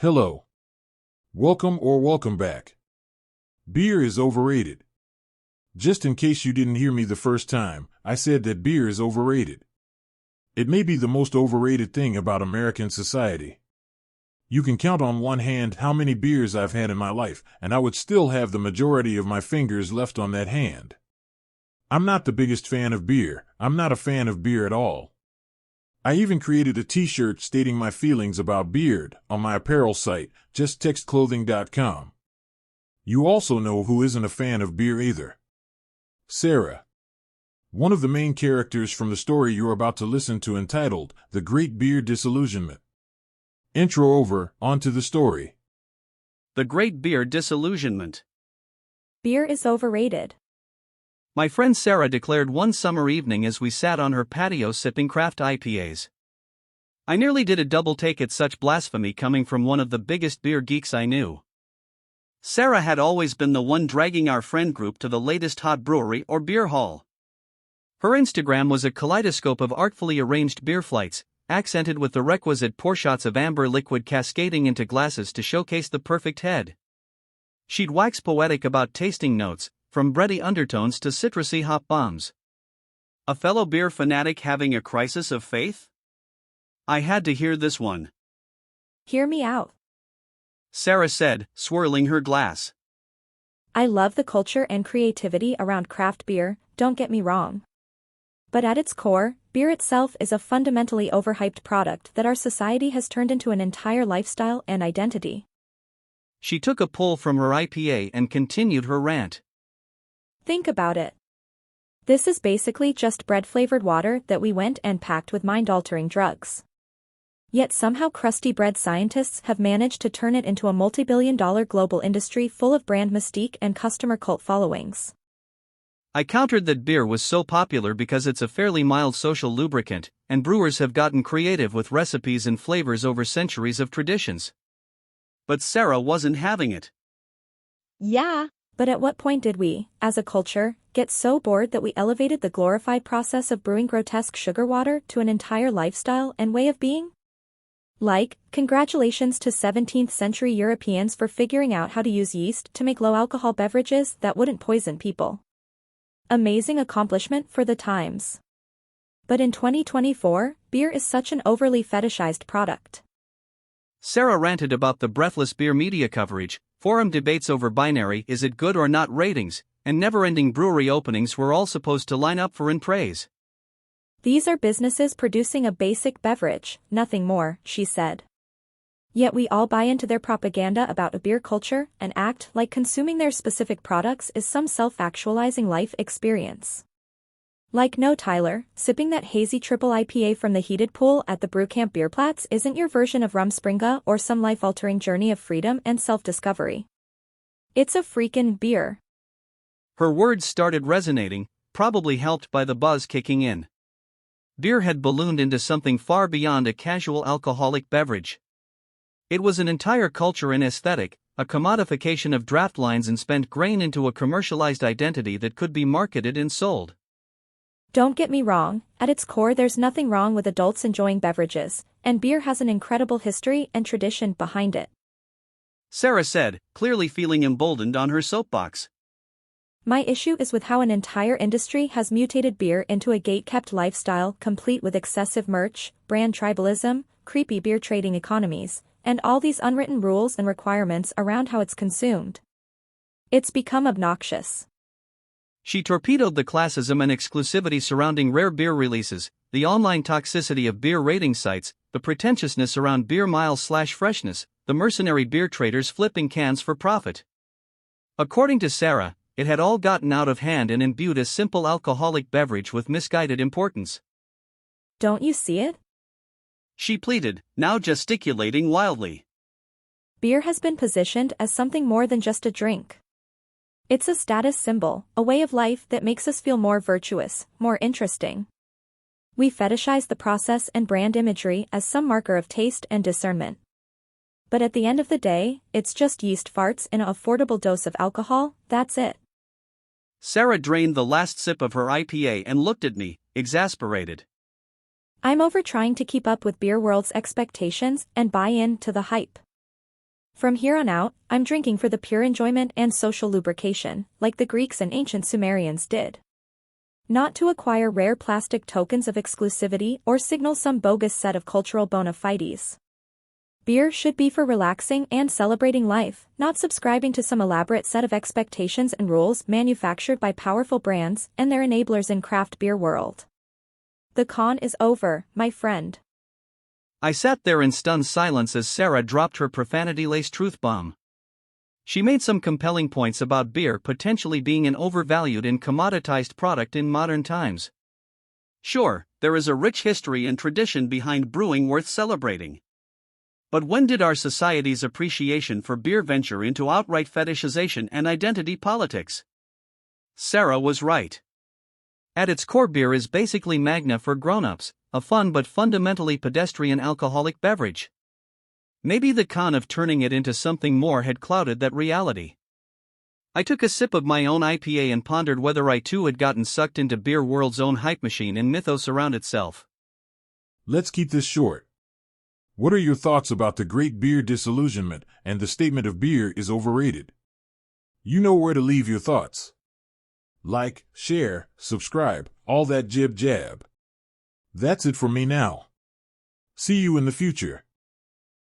Hello. Welcome back. Beer is overrated. Just in case you didn't hear me the first time, I said that beer is overrated. It may be the most overrated thing about American society. You can count on one hand how many beers I've had in my life, and I would still have the majority of my fingers left on that hand. I'm not the biggest fan of beer. I'm not a fan of beer at all. I even created a t-shirt stating my feelings about beard on my apparel site, justtextclothing.com. You also know who isn't a fan of beer either. Sara. One of the main characters from the story you're about to listen to, entitled The Great Beer Disillusionment. Intro over, on to the story. The Great Beer Disillusionment. Beer is overrated. My friend Sara declared one summer evening as we sat on her patio sipping craft IPAs. I nearly did a double take at such blasphemy coming from one of the biggest beer geeks I knew. Sara had always been the one dragging our friend group to the latest hot brewery or beer hall. Her Instagram was a kaleidoscope of artfully arranged beer flights, accented with the requisite pour shots of amber liquid cascading into glasses to showcase the perfect head. She'd wax poetic about tasting notes, from bready undertones to citrusy hop bombs. A fellow beer fanatic having a crisis of faith? I had to hear this one. Hear me out. Sara said, swirling her glass. I love the culture and creativity around craft beer, don't get me wrong. But at its core, beer itself is a fundamentally overhyped product that our society has turned into an entire lifestyle and identity. She took a pull from her IPA and continued her rant. Think about it. This is basically just bread-flavored water that we went and packed with mind-altering drugs. Yet somehow crusty bread scientists have managed to turn it into a multi-billion-dollar global industry full of brand mystique and customer cult followings. I countered that beer was so popular because it's a fairly mild social lubricant, and brewers have gotten creative with recipes and flavors over centuries of traditions. But Sara wasn't having it. Yeah, but at what point did we, as a culture, get so bored that we elevated the glorified process of brewing grotesque sugar water to an entire lifestyle and way of being? Like, congratulations to 17th century Europeans for figuring out how to use yeast to make low-alcohol beverages that wouldn't poison people. Amazing accomplishment for the times. But in 2024, beer is such an overly fetishized product. Sara ranted about the breathless beer media coverage, forum debates over binary is it good or not ratings, and never-ending brewery openings were all supposed to line up for in praise. These are businesses producing a basic beverage, nothing more, she said. Yet we all buy into their propaganda about a beer culture and act like consuming their specific products is some self-actualizing life experience. Like no Tyler, sipping that hazy triple IPA from the heated pool at the Brewcamp Bierplatz isn't your version of Rumspringa or some life-altering journey of freedom and self-discovery. It's a freakin' beer. Her words started resonating, probably helped by the buzz kicking in. Beer had ballooned into something far beyond a casual alcoholic beverage. It was an entire culture and aesthetic, a commodification of draft lines and spent grain into a commercialized identity that could be marketed and sold. Don't get me wrong, at its core there's nothing wrong with adults enjoying beverages, and beer has an incredible history and tradition behind it. Sara said, clearly feeling emboldened on her soapbox. My issue is with how an entire industry has mutated beer into a gate-kept lifestyle complete with excessive merch, brand tribalism, creepy beer trading economies, and all these unwritten rules and requirements around how it's consumed. It's become obnoxious. She torpedoed the classism and exclusivity surrounding rare beer releases, the online toxicity of beer rating sites, the pretentiousness around beer miles/freshness, the mercenary beer traders flipping cans for profit. According to Sara, it had all gotten out of hand and imbued a simple alcoholic beverage with misguided importance. Don't you see it? She pleaded, now gesticulating wildly. Beer has been positioned as something more than just a drink. It's a status symbol, a way of life that makes us feel more virtuous, more interesting. We fetishize the process and brand imagery as some marker of taste and discernment. But at the end of the day, it's just yeast farts in an affordable dose of alcohol, that's it. Sara drained the last sip of her IPA and looked at me, exasperated. I'm over trying to keep up with beer world's expectations and buy in to the hype. From here on out, I'm drinking for the pure enjoyment and social lubrication, like the Greeks and ancient Sumerians did. Not to acquire rare plastic tokens of exclusivity or signal some bogus set of cultural bona fides. Beer should be for relaxing and celebrating life, not subscribing to some elaborate set of expectations and rules manufactured by powerful brands and their enablers in craft beer world. The con is over, my friend. I sat there in stunned silence as Sara dropped her profanity-laced truth bomb. She made some compelling points about beer potentially being an overvalued and commoditized product in modern times. Sure, there is a rich history and tradition behind brewing worth celebrating. But when did our society's appreciation for beer venture into outright fetishization and identity politics? Sara was right. At its core, beer is basically Magna for grown-ups, a fun but fundamentally pedestrian alcoholic beverage. Maybe the con of turning it into something more had clouded that reality. I took a sip of my own IPA and pondered whether I too had gotten sucked into beer world's own hype machine and mythos around itself. Let's keep this short. What are your thoughts about the Great Beer Disillusionment and the statement of beer is overrated? You know where to leave your thoughts. Like, share, subscribe, all that jib jab. That's it for me now. See you in the future.